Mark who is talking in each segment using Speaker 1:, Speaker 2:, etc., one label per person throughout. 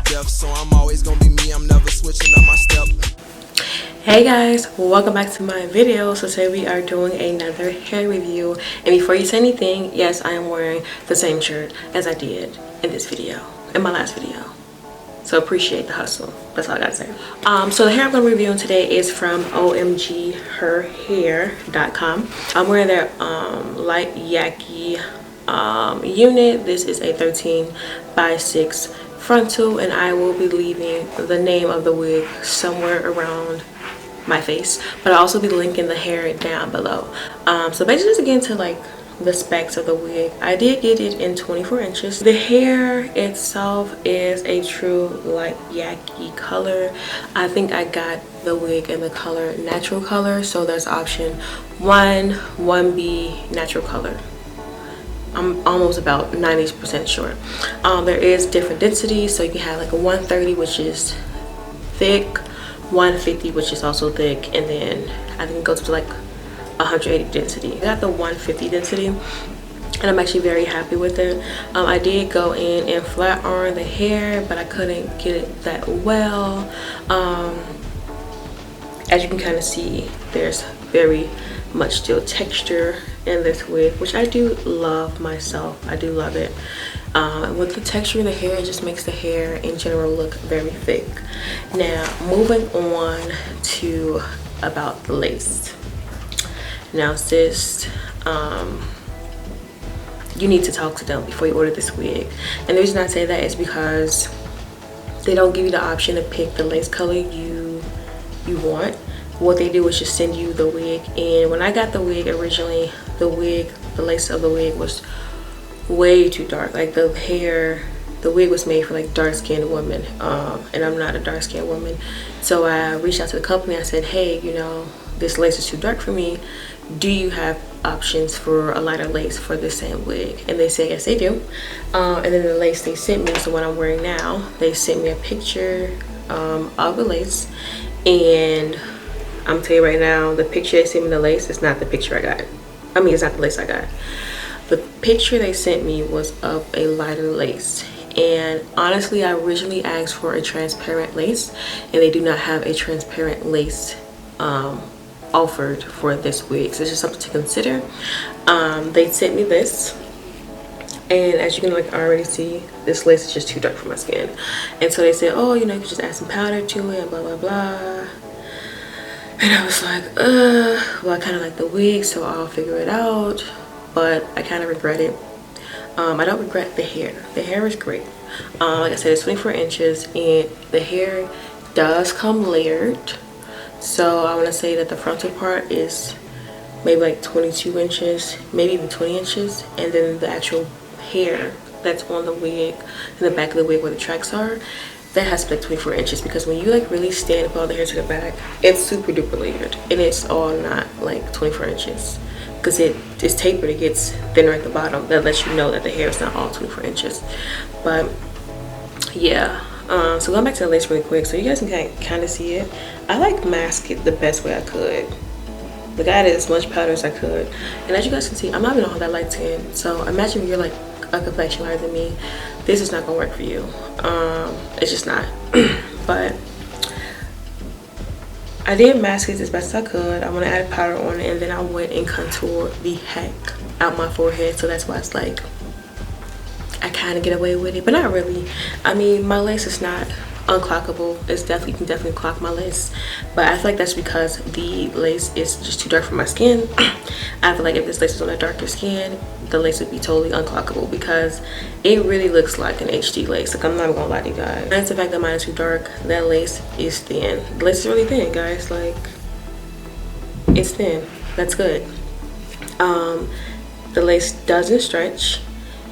Speaker 1: death. So I'm always gonna be me, I'm never switching up my step.
Speaker 2: Hey guys, welcome back to my video. So today we are doing another hair review, and before you say anything, yes, I am wearing the same shirt as I did in this video, in my last video. So appreciate the hustle. That's all I gotta say. So the hair I'm gonna be reviewing today is from Omgherhair.com. I'm wearing their light yaki unit. This is a 13x6 frontal, and I will be leaving the name of the wig somewhere around my face, but I'll also be linking the hair down below. So basically, just again to like the specs of the wig, I did get it in 24 inches. The hair itself is a true light yaki color. I think I got the wig in the color natural color, so there's option 1, 1B natural color. I'm almost about 90% sure. There is different densities, so you can have like a 130, which is thick, 150, which is also thick, and then I think it goes to like 180 density. I got the 150 density, and I'm actually very happy with it. I did go in and flat iron the hair, but I couldn't get it that well. As you can kind of see, there's very much still texture in this wig, which I do love myself. I do love it. With the texture of the hair, it just makes the hair in general look very thick. Now moving on to about the lace. Now sis, you need to talk to them before you order this wig, and the reason I say that is because they don't give you the option to pick the lace color you want. What they do is just send you the wig, and when I got the wig originally, the lace of the wig was way too dark. Like the wig was made for like dark-skinned women, and I'm not a dark-skinned woman. So I reached out to the company. I said, hey, you know, this lace is too dark for me. Do you have options for a lighter lace for the same wig? And they said yes, they do. And then the lace they sent me, so what I'm wearing now, they sent me a picture of the lace, and I'm telling you right now, the picture they sent me the lace is not the picture I got. I mean, it's not the lace I got. The picture they sent me was of a lighter lace, and honestly, I originally asked for a transparent lace, and they do not have a transparent lace offered for this wig, so it's just something to consider. They sent me this, and as you can like already see, this lace is just too dark for my skin, and so they said, oh, you know, you could just add some powder to it and blah blah blah. And I was like, well, I kind of like the wig, so I'll figure it out, but I kind of regret it. I don't regret the hair. The hair is great. Like I said, it's 24 inches, and the hair does come layered. So I want to say that the frontal part is maybe like 22 inches, maybe even 20 inches, and then the actual hair that's on the wig, in the back of the wig where the tracks are, that has to be like 24 inches, because when you like really stand and pull all the hair to the back, it's super duper layered, and it's all not like 24 inches because it's tapered. It gets thinner at the bottom. That lets you know that the hair is not all 24 inches. But yeah, so going back to the lace really quick, so you guys can kind of see it. I like masked it the best way I could. Like I added as much powder as I could, and as you guys can see, I'm not even all that light tan. So imagine if you're like a complexion lighter than me, this is not gonna work for you. It's just not. But I did mask it as best as I could. I want to add powder on it, and then I went and contoured the heck out my forehead, so that's why it's like I kind of get away with it, but not really. I mean, my lace is not unclockable. It's definitely, you can definitely clock my lace, but I feel like that's because the lace is just too dark for my skin. I feel like if this lace was on a darker skin, the lace would be totally unclockable, because it really looks like an HD lace. Like, I'm not gonna lie to you guys. That's the fact that mine is too dark. That lace is thin. The lace is really thin, guys. Like, it's thin. That's good. The lace doesn't stretch,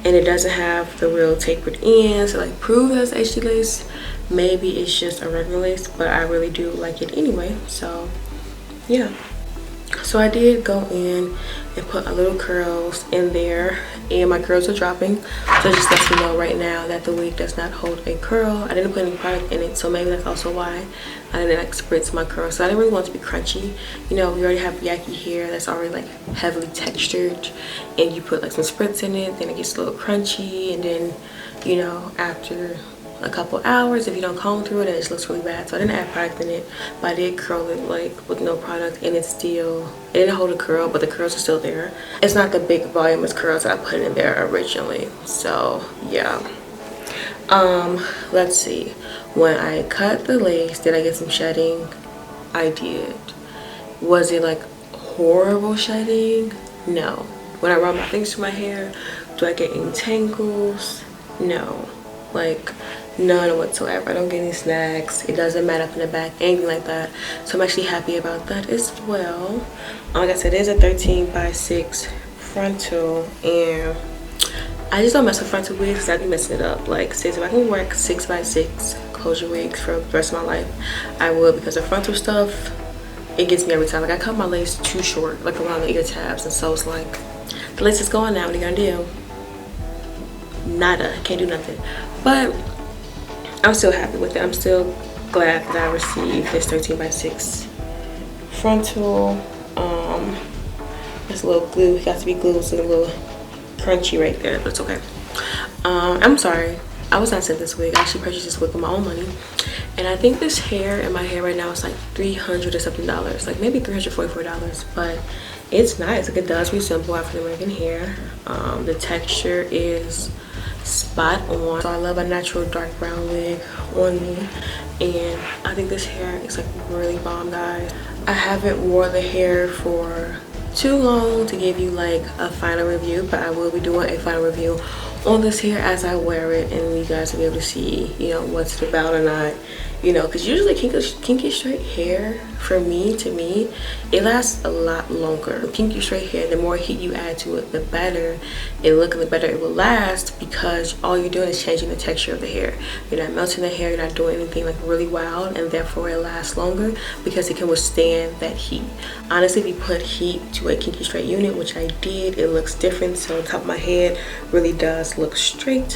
Speaker 2: and it doesn't have the real tapered ends to like prove that it's HD lace. Maybe it's just a regular lace, but I really do like it anyway. So yeah, so I did go in and put a little curls in there, and my curls are dropping, so it just lets me know right now that the wig does not hold a curl. I didn't put any product in it, so maybe that's also why I didn't like spritz my curls. So I didn't really want it to be crunchy. You know, we already have yaki hair that's already like heavily textured, and you put like some spritz in it, then it gets a little crunchy, and then, you know, after a couple hours. If you don't comb through it, it just looks really bad. So I didn't add product in it, but I did curl it like with no product, and it didn't hold a curl, but the curls are still there. It's not the big voluminous curls that I put in there originally. So yeah. Let's see, when I cut the lace, did I get some shedding? I did. Was it like horrible shedding? No. When I run my fingers through my hair, do I get any tangles? No, like none whatsoever. I don't get any snags. It doesn't matter up in the back, anything like that. So I'm actually happy about that as well. Like I said, it is a 13x6 frontal, and I just don't mess with frontal wigs because I be messing it up. Like, if I can work 6x6 closure wigs for the rest of my life, I would, because the frontal stuff, it gets me every time. Like, I cut my lace too short, like around the ear tabs, and so it's like, the lace is gone now. What are you gonna do? Nada. Can't do nothing. But I'm still happy with it. I'm still glad that I received this 13x6 frontal. There's a little glue. It got to be glued, so a little crunchy right there, but it's okay. I'm sorry, I was not sent this wig. I actually purchased this wig with my own money, and I think this hair in my hair right now is like $300 or something, like maybe $344, but it's nice. Like, it does resemble African American hair. The texture is spot on. So I love a natural dark brown wig on me, and I think this hair is like really bomb, guys. I haven't wore the hair for too long to give you like a final review, but I will be doing a final review on this hair as I wear it, and you guys will be able to see, you know, what's it about or not, you know, because usually kinky straight hair, for me, to me, it lasts a lot longer. Kinky straight hair, the more heat you add to it, the better it looks and the better it will last, because all you're doing is changing the texture of the hair. You're not melting the hair, you're not doing anything like really wild, and therefore it lasts longer because it can withstand that heat. Honestly, if you put heat to a kinky straight unit, which I did, it looks different. So the top of my head really does look straight,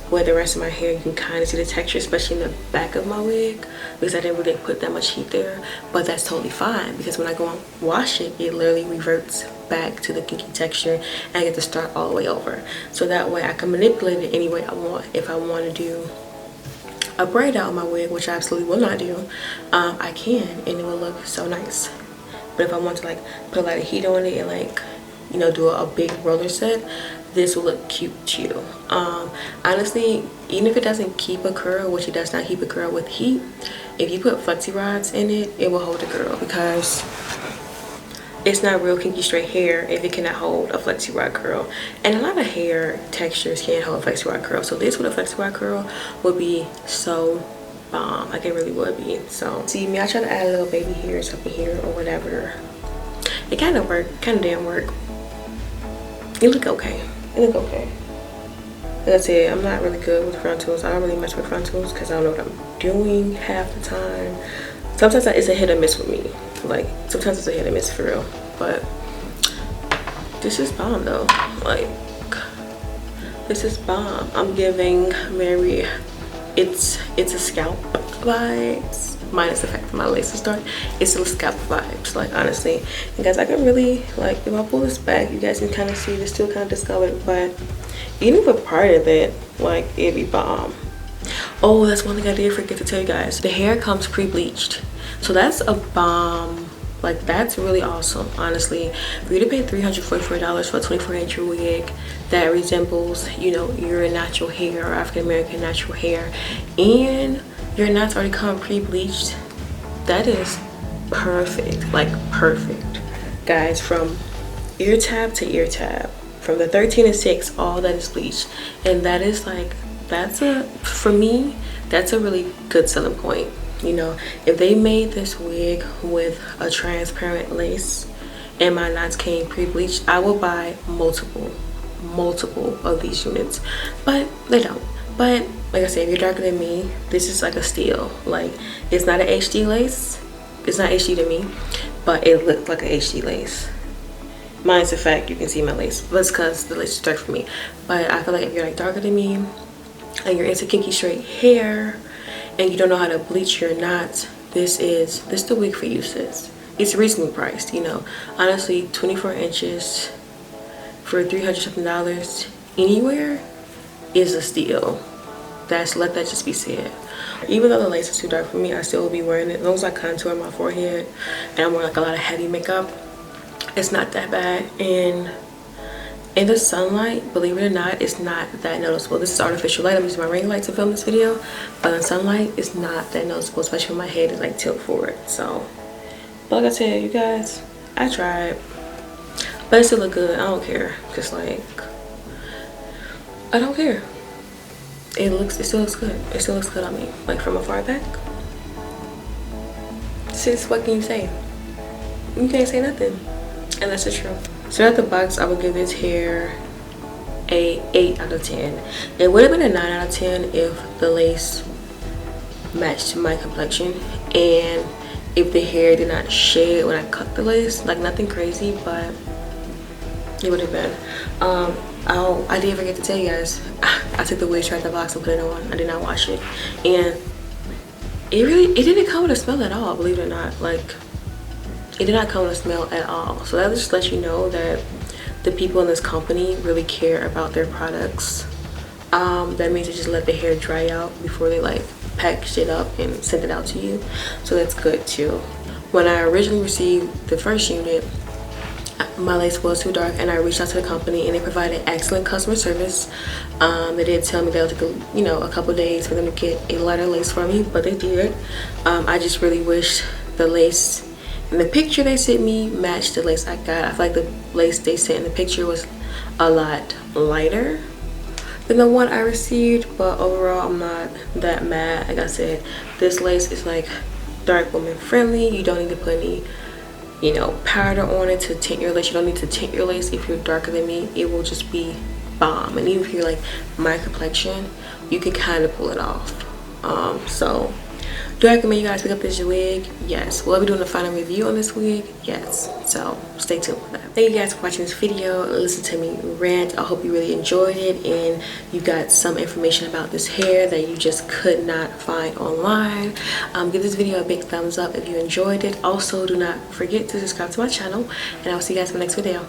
Speaker 2: where the rest of my hair, you can kind of see the texture, especially in the back of my wig, because I didn't really put that much heat there. But that's totally fine, because when I go and wash it, it literally reverts back to the kinky texture, and I get to start all the way over. So that way I can manipulate it any way I want. If I want to do a braid out on my wig, which I absolutely will not do, I can, and it will look so nice. But if I want to like put a lot of heat on it and like, you know, do a big roller set, this will look cute too. Honestly, even if it doesn't keep a curl, which it does not keep a curl with heat, if you put flexi rods in it, it will hold a curl, because it's not real kinky straight hair if it cannot hold a flexi rod curl. And a lot of hair textures can't hold a flexi rod curl, so this with a flexi rod curl would be so bomb. Like, it really would be. So see me, I try to add a little baby hairs up in here or whatever. It kind of worked, kind of didn't work. It look okay. It look okay. Like I said, I'm not really good with frontals. I don't really mess with frontals because I don't know what I'm doing half the time. Sometimes it's a hit or miss with me. Like, sometimes it's a hit or miss for real. But this is bomb though. Like, this is bomb. I'm giving very, it's a scalp vibes. Minus the fact that my lace is dark, it's still scalp vibes, like, honestly. And guys, I can really, like, if I pull this back, you guys can kind of see it's still kind of discolored, but even with part of it, like, it'd be bomb. Oh, that's one thing I did forget to tell you guys. The hair comes pre-bleached, so that's a bomb. Like, that's really awesome, honestly. For you to pay $344 for a 24-inch wig that resembles, you know, your natural hair or African American natural hair, and your knots already come pre-bleached, that is perfect. Like, perfect, guys. From ear tab to ear tab, from the 13 and 6, all that is bleached, and that is like, that's a, for me, that's a really good selling point. You know, if they made this wig with a transparent lace and my knots came pre-bleached, I will buy multiple of these units, but they don't. But like I said, if you're darker than me, this is like a steal. Like, it's not an HD lace. It's not HD to me, but it looked like an HD lace. Minus the fact you can see my lace, but it's because the lace is dark for me. But I feel like if you're like darker than me and you're into kinky straight hair and you don't know how to bleach your knots, this the wig for you, sis. It's reasonably priced, you know. Honestly, 24 inches for $300 something anywhere is a steal. let that just be said. Even though the lace is too dark for me, I still will be wearing it as long as I contour my forehead and I'm wearing like a lot of heavy makeup. It's not that bad, and in the sunlight, believe it or not, it's not that noticeable. This is artificial light. I'm using my ring light to film this video, but in sunlight, it's not that noticeable, especially when my head is like tilt forward. So, but like I said, you guys, I tried, but it still look good. I don't care. Just like, I don't care. It still looks good. It still looks good on me, like from afar back. Sis, what can you say? You can't say nothing, and that's the truth. So at the box, I would give this hair a 8 out of 10. It would have been a 9 out of 10 if the lace matched my complexion and if the hair did not shade when I cut the lace. Like nothing crazy, but it would have been. I did forget to tell you guys, I took the wig out of the box and put it on. I did not wash it, and it didn't come with a smell at all, believe it or not. Like, it did not come with a smell at all. So that just lets you know that the people in this company really care about their products. That means they just let the hair dry out before they like package it up and send it out to you. So that's good too. When I originally received the first unit, my lace was too dark, and I reached out to the company and they provided excellent customer service. They did tell me that it would take a couple days for them to get a lighter lace for me, but they did. I just really wish the lace in the picture they sent me matched the lace I got. I feel like the lace they sent in the picture was a lot lighter than the one I received, but overall I'm not that mad. Like I said, this lace is like dark woman friendly. You don't need to put any powder on it to tint your lace. You don't need to tint your lace if you're darker than me. It will just be bomb. And even if you're like my complexion, you can kind of pull it off. So do I recommend you guys pick up this wig? Yes. Will I be doing a final review on this wig? Yes. So stay tuned for that. Thank you guys for watching this video. Listen to me rant. I hope you really enjoyed it and you got some information about this hair that you just could not find online. Give this video a big thumbs up if you enjoyed it. Also, do not forget to subscribe to my channel, and I'll see you guys in the next video.